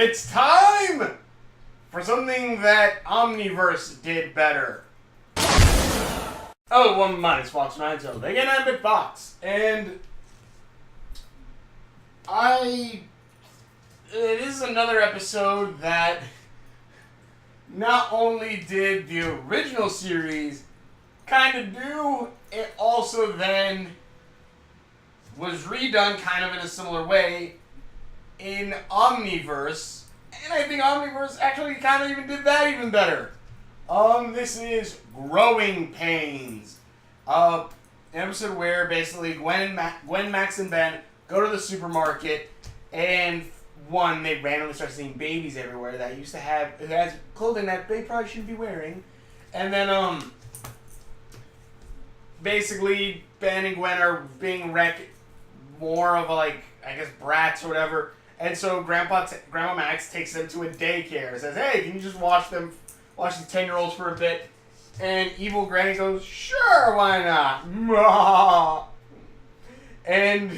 It's time for something that Omniverse did better. Oh, 1 minus Fox 9, so again, I'm at Fox, and it is another episode that not only did the original series kind of do, it also then was redone kind of in a similar way in Omniverse, and I think Omniverse actually kind of even did that even better. This is Growing Pains. An episode where basically Gwen, Max, and Ben go to the supermarket, and they randomly start seeing babies everywhere that used to have, it has clothing that they probably shouldn't be wearing. And then, basically, Ben and Gwen are being more of a, like, I guess, brats or whatever. And so Grandma Max takes them to a daycare and says, hey, can you just watch these 10-year-olds for a bit? And evil Granny goes, sure, why not? And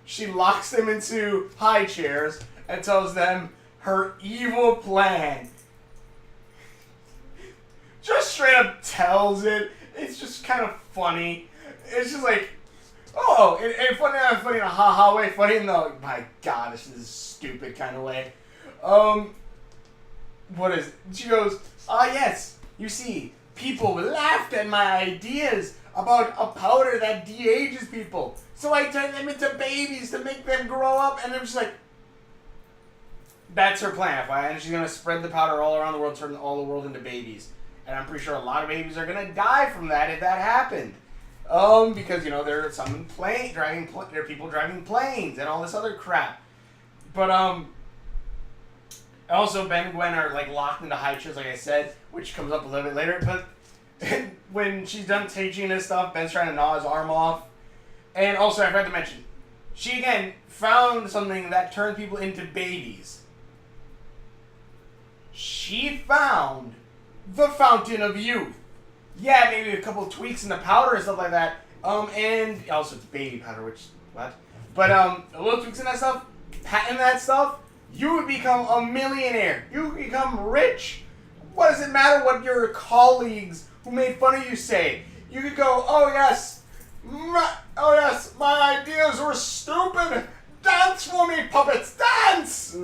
she locks them into high chairs and tells them her evil plan. Just straight up tells it. It's just kind of funny. It's just like, oh, and funny in a ha-ha way, funny in the, like, my god, this is a stupid kind of way. What is it? She goes, yes, you see, people laughed at my ideas about a powder that de-ages people. So I turned them into babies to make them grow up, and I'm just like, that's her plan, and she's going to spread the powder all around the world, turn all the world into babies. And I'm pretty sure a lot of babies are going to die from that if that happened. Because, you know, there are there are people driving planes and all this other crap. But, also Ben and Gwen are, like, locked into high chairs, like I said, which comes up a little bit later. But when she's done teaching this stuff, Ben's trying to gnaw his arm off. And also, I forgot to mention, she, again, found something that turned people into babies. She found the Fountain of Youth. Yeah, maybe a couple of tweaks in the powder and stuff like that. And also it's baby powder, which, what? But, a little tweaks in that stuff, patent that stuff, you would become a millionaire. You would become rich. What does it matter what your colleagues who made fun of you say? You could go, oh yes, my ideas were stupid. Dance for me, puppets, dance!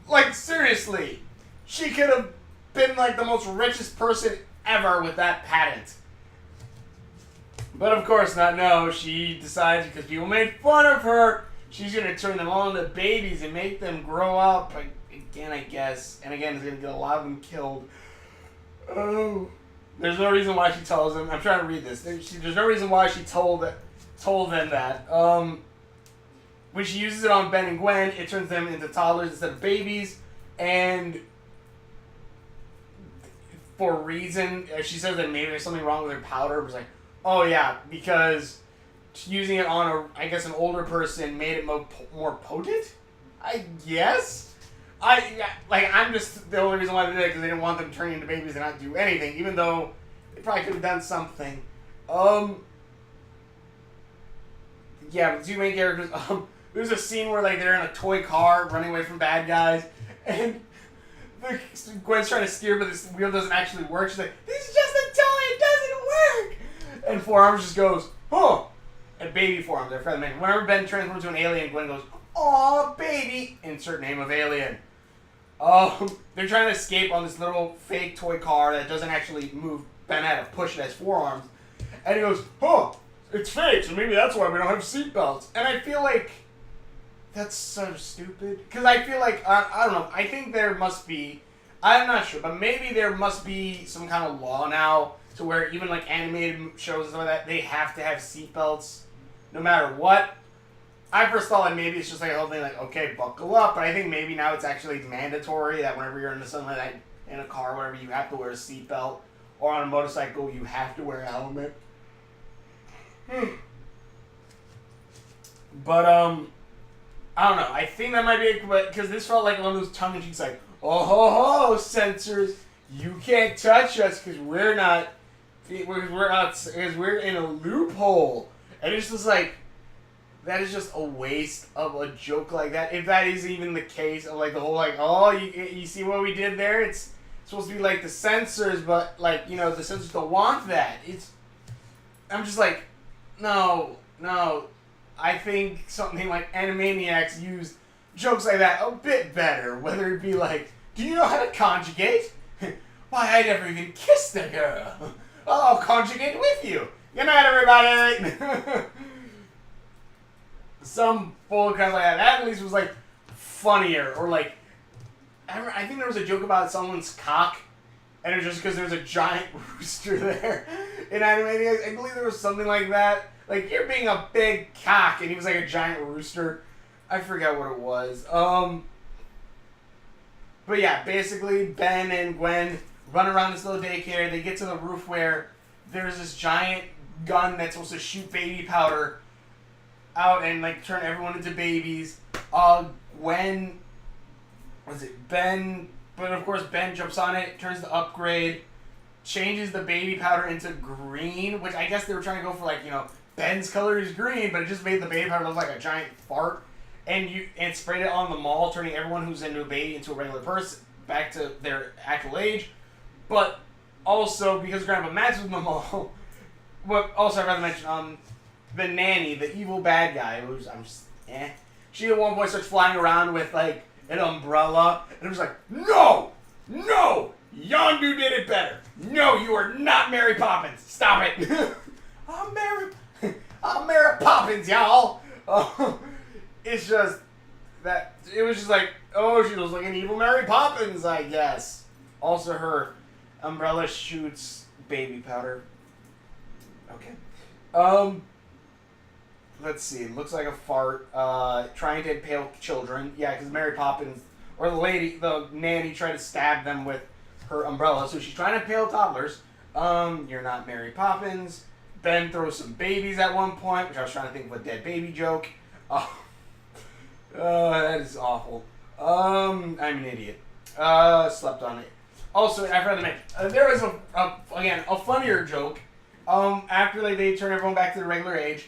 Like, seriously. She could have been, like, the most richest person ever with that patent. But of course not, no. She decides because people made fun of her, she's going to turn them all into babies and make them grow up. Again, I guess. And again, it's going to get a lot of them killed. Oh. There's no reason why she tells them. I'm trying to read this. There's no reason why she told them that. When she uses it on Ben and Gwen, it turns them into toddlers instead of babies. And for a reason, she says that maybe there's something wrong with her powder. It was like, oh yeah, because using it on an older person made it more potent? I guess? I'm just, the only reason why they did it because they didn't want them turning into babies and not do anything, even though they probably could have done something. Yeah, the two main characters, there's a scene where, like, they're in a toy car running away from bad guys, and Gwen's trying to steer, but this wheel doesn't actually work. She's like, this is just a toy, it doesn't work! And Four Arms just goes, huh! And baby Four Arms, they're friendly. Whenever Ben transforms into an alien, Gwen goes, aw, baby! Insert name of alien. They're trying to escape on this little fake toy car that doesn't actually move. Ben had to push it as 4 arms. And he goes, huh, it's fake, so maybe that's why we don't have seatbelts. And I feel like that's so stupid. Because I feel like, I don't know, I think there must be, I'm not sure, but maybe there must be some kind of law now to where even like animated shows and stuff like that, they have to have seatbelts no matter what. I first thought like maybe it's just like a whole thing like, okay, buckle up, but I think maybe now it's actually mandatory that whenever you're in something like that, in a car or whatever, you have to wear a seatbelt, or on a motorcycle, you have to wear a helmet. But, I don't know, I think that might be it, because this felt like one of those tongue-in-cheeks like, oh ho ho, censors, you can't touch us because we're in a loophole. And it's just like, that is just a waste of a joke like that. If that is even the case of like the whole like, oh, you see what we did there? It's supposed to be like the censors, but like, you know, the censors don't want that. I'm just like, no. I think something like Animaniacs used jokes like that a bit better. Whether it be like, do you know how to conjugate? Why, I never even kissed a girl. I'll conjugate with you. Good night, everybody. Some bull crap like that. That at least was like funnier. Or like, I think there was a joke about someone's cock, and it was just because there was a giant rooster there in Animaniacs. I believe there was something like that. Like, you're being a big cock, and he was like a giant rooster. I forget what it was. But yeah, basically, Ben and Gwen run around this little daycare. They get to the roof where there's this giant gun that's supposed to shoot baby powder out and like turn everyone into babies. Ben, but of course Ben jumps on it, turns the upgrade, changes the baby powder into green, which I guess they were trying to go for like, you know, Ben's color is green, but it just made the baby powder look like a giant fart. And sprayed it on the mall, turning everyone who's into a baby into a regular person back to their actual age. But also, because Grandpa Max was in the mall, but also I'd rather mention, the nanny, the evil bad guy, who's, she at one point starts flying around with, like, an umbrella, and it was like, no! Yondu did it better! No, you are not Mary Poppins! Stop it! I'm Mary Poppins, y'all! It's just that it was just like, oh, she looks like an evil Mary Poppins, I guess. Also, her umbrella shoots baby powder. Okay. Let's see. It looks like a fart. Trying to impale children. Yeah, because Mary Poppins, or the nanny, tried to stab them with her umbrella. So she's trying to impale toddlers. You're not Mary Poppins. Ben throws some babies at one point, which I was trying to think of a dead baby joke. That is awful. I'm an idiot. Slept on it. Also, I forgot to mention, there was a funnier joke. After they turn everyone back to the regular age,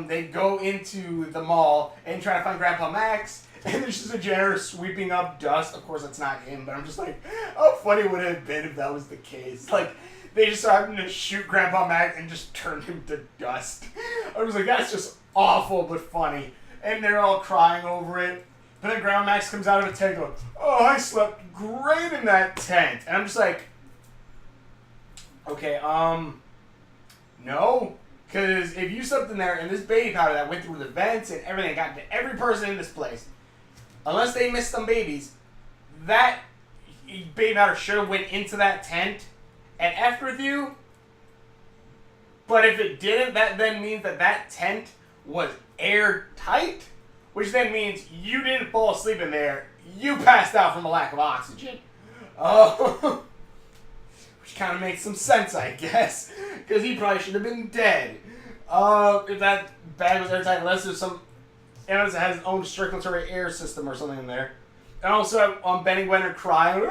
they go into the mall and try to find Grandpa Max, and there's just a janitor sweeping up dust. Of course, that's not him, but I'm just like, how funny would it have been if that was the case? Like, they just started to shoot Grandpa Max and just turn him to dust. I was like, that's just awful but funny. And they're all crying over it. But then Grandma Max comes out of a tent going, oh, I slept great in that tent. And I'm just like, okay, no. Because if you slept in there and this baby powder that went through the vents and everything got to every person in this place, unless they missed some babies, that baby powder should have went into that tent and effed with you. But if it didn't, that then means that tent was airtight, which then means you didn't fall asleep in there. You passed out from a lack of oxygen. Which kind of makes some sense, I guess, because he probably should have been dead. If that bag was airtight, unless there's some, unless it has its own circulatory air system or something in there. And also, Ben and Gwen are crying.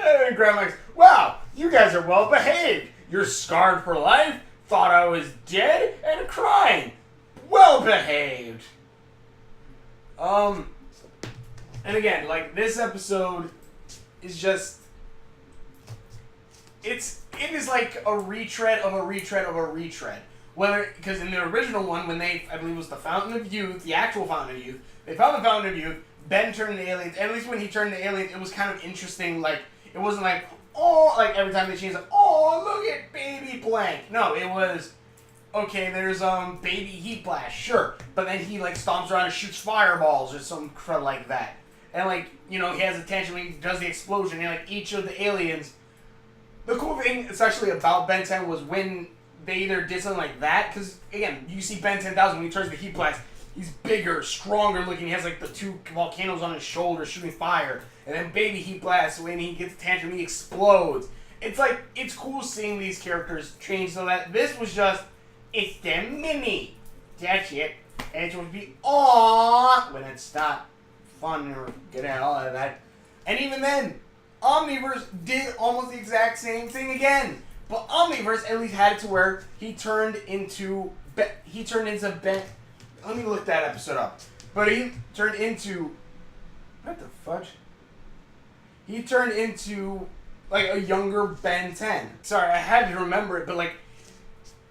And Grandma's, wow, you guys are well behaved. You're scarred for life. Thought I was dead and crying. Well behaved. And again, like, this episode is just, it is like a retread of a retread of a retread. Whether, because in the original one, when they, I believe it was the Fountain of Youth, the actual Fountain of Youth, they found the Fountain of Youth, Ben turned the aliens, and at least when he turned the aliens, it was kind of interesting, like, it wasn't like, oh, like every time they changed, like, oh, look at baby blank. No, it was, okay, there's baby heat blast, sure, but then he like stomps around and shoots fireballs or some crud like that, and like, you know, he has attention when he does the explosion, and like each of the aliens. The cool thing, especially about Ben 10, was when they either did something like that, because again, you see Ben 10,000 when he turns the heat blast, he's bigger, stronger looking. He has like the two volcanoes on his shoulders shooting fire, and then baby heat blast when he gets a tantrum, he explodes. It's like, it's cool seeing these characters change so that this was just, it's the mini. That's it. And it would be aww when it's not fun or get out all of that. And even then, Omniverse did almost the exact same thing again. But Omniverse at least had it to where he turned into he turned into Ben. Let me look that episode up. But he turned into, what the fudge? He turned into like a younger Ben 10. Sorry, I had to remember it, but like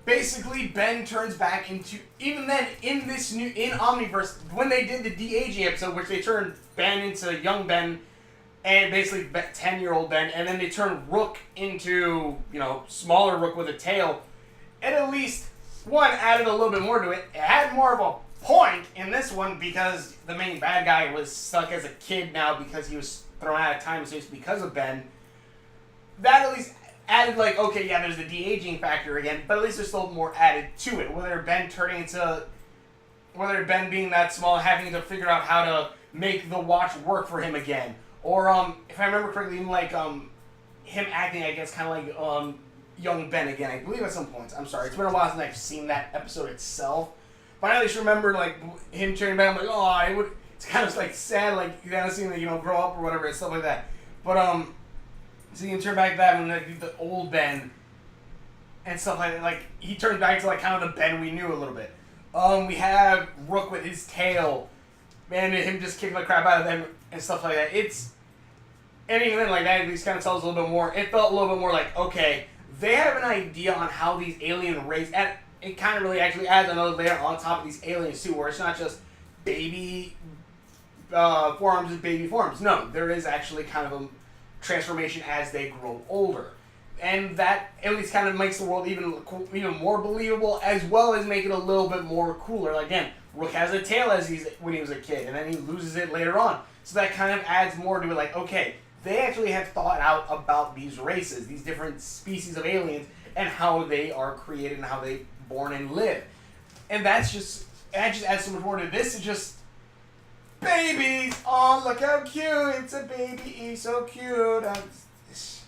basically Ben turns back into, even then in Omniverse, when they did the de-aging episode, which they turned Ben into young Ben and basically 10-year-old Ben, and then they turned Rook into, you know, smaller Rook with a tail, it at least one added a little bit more to it. It had more of a point in this one because the main bad guy was stuck as a kid now because he was thrown out of time and space because of Ben. That at least added, like, okay, yeah, there's the de-aging factor again, but at least there's still more added to it. Whether Ben being that small, having to figure out how to make the watch work for him again, or if I remember correctly, even like him acting, I guess, kind of like young Ben again. I believe at some points. I'm sorry, it's been a while since I've seen that episode itself. But I at least remember like him turning back. I'm like, oh, it's kind of like sad, like you gotta see him, you know, grow up or whatever and stuff like that. But so you can turn back to that when like the old Ben and stuff like that. Like he turns back to like kind of the Ben we knew a little bit. We have Rook with his tail, and him just kicking the crap out of them and stuff like that. And even then, like that at least kind of tells a little bit more. It felt a little bit more like, okay, they have an idea on how these alien race, and it kind of really actually adds another layer on top of these aliens too, where it's not just baby forearms and baby forearms. No, there is actually kind of a transformation as they grow older. And that at least kind of makes the world even more believable, as well as make it a little bit more cooler. Like, again, Rook has a tail when he was a kid, and then he loses it later on. So that kind of adds more to it, like, okay, they actually have thought out about these races, these different species of aliens, and how they are created and how they born and live. And that just adds so much more to this. It's just babies. Oh, look how cute. It's a baby. He's so cute. It's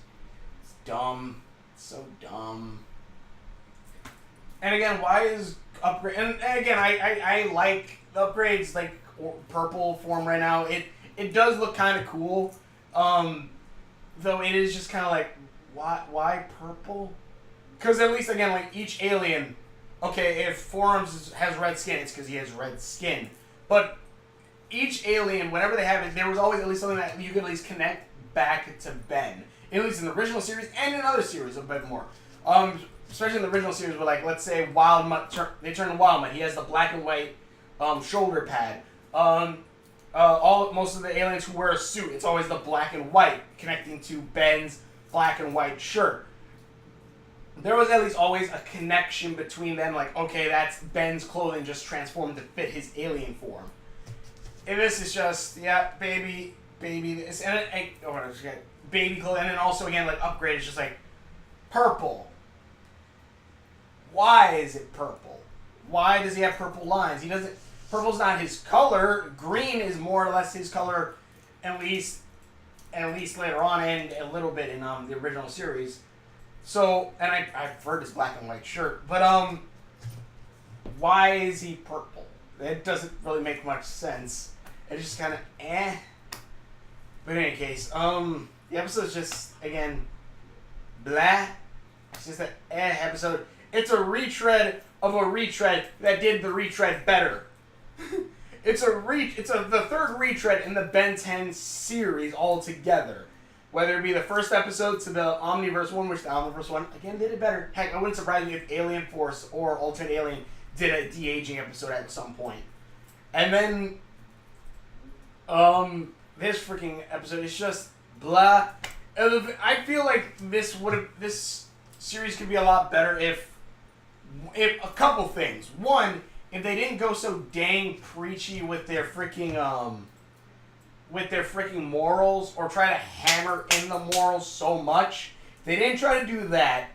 dumb. It's so dumb. And again, why is upgrade? And again, I like the upgrades, like purple form right now. It does look kind of cool. Though it is just kind of like, why purple? Because at least, again, like each alien, okay, if Forearms has red skin, it's because he has red skin. But each alien, whenever they have it, there was always at least something that you could at least connect back to Ben. At least in the original series and in other series a bit more. Especially in the original series where, like, let's say Wild Mutt, they turn to Wild Mutt. He has the black and white shoulder pad. Most of the aliens who wear a suit, it's always the black and white connecting to Ben's black and white shirt. There was at least always a connection between them, like, okay, that's Ben's clothing just transformed to fit his alien form. And this is just, yeah, baby, this, and baby clothing, and then also, again, like, upgrade is just like, purple. Why is it purple? Why does he have purple lines? Purple's not his color. Green is more or less his color, at least later on, and a little bit in the original series. So, and I preferred his black and white shirt, but why is he purple? It doesn't really make much sense. It's just kind of eh. But in any case, the episode's just, again, blah. It's just an episode. It's a retread of a retread that did the retread better. It's the third retread in the Ben 10 series altogether. Whether it be the first episode to the Omniverse one, which the Omniverse one, again, did it better. Heck, it wouldn't surprise me if Alien Force or Alternate Alien did a de-aging episode at some point. And then, this freaking episode is just blah. I feel like this series could be a lot better if a couple things. One, if they didn't go so dang preachy with their freaking morals, or try to hammer in the morals so much. They didn't try to do that.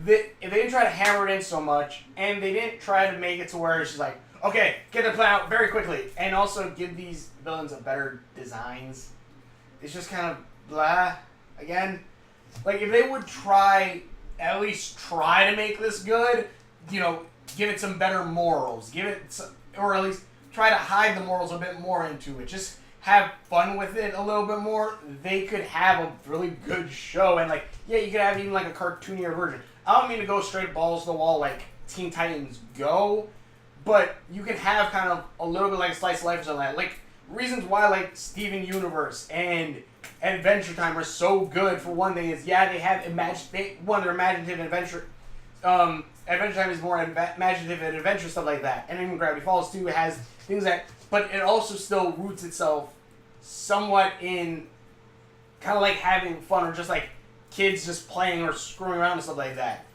They didn't try to hammer it in so much, and they didn't try to make it to where it's just like, okay, get the plan out very quickly, and also give these villains a better designs. It's just kind of blah. Again, like, if they would at least try to make this good, you know, give it some better morals, or at least try to hide the morals a bit more into it. Just have fun with it a little bit more. They could have a really good show, and like, yeah, you could have even like a cartoonier version. I don't mean to go straight balls to the wall like Teen Titans Go, but you can have kind of a little bit like a slice of life or something like that. Like, reasons why, like, Steven Universe and Adventure Time are so good, for one thing, is, yeah, they have they're imaginative adventure. Adventure Time is more imaginative and adventure, stuff like that. And even Gravity Falls, too, has things that, but it also still roots itself somewhat in kind of like having fun, or just like kids just playing or screwing around and stuff like that.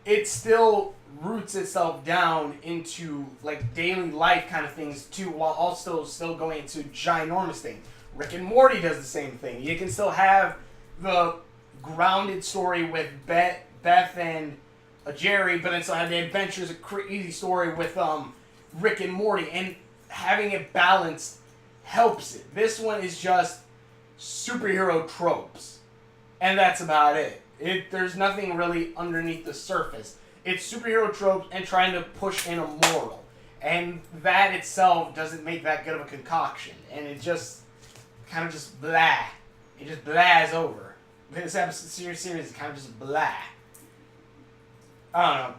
It still roots itself down into like daily life kind of things too, while also still going into ginormous things. Rick and Morty does the same thing. You can still have the grounded story with Beth and Jerry, but then still have the adventures, a crazy story with Rick and Morty, and having it balanced helps it. This one is just superhero tropes, and that's about it. There's nothing really underneath the surface. It's superhero tropes and trying to push in a moral, and that itself doesn't make that good of a concoction, and it just kind of just blah. It just blahs over. This episode series is kind of just blah. I don't know.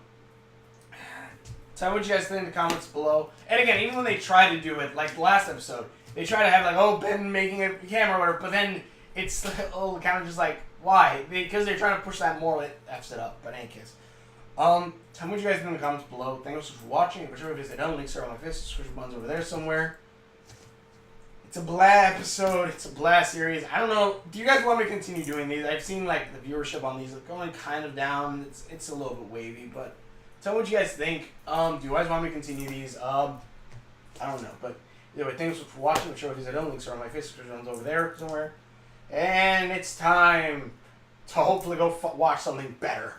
Tell me what you guys think in the comments below. And again, even when they try to do it, like the last episode, they try to have like, oh, Ben making a camera or whatever, but then it's kind of just like, why? Because they're trying to push that moral, it F's it up. But in any case. Tell me what you guys think in the comments below. Thank you so much for watching. If you're visit down, links are on my face, subscription buttons over there somewhere. It's a blah episode. It's a blah series. I don't know. Do you guys want me to continue doing these? I've seen like the viewership on these going kind of down. It's a little bit wavy, but tell me what you guys think. Do you guys want me to continue these? I don't know, but anyway, thanks for watching. Show these links are on my face, subscription buttons over there somewhere. And it's time to hopefully go watch something better.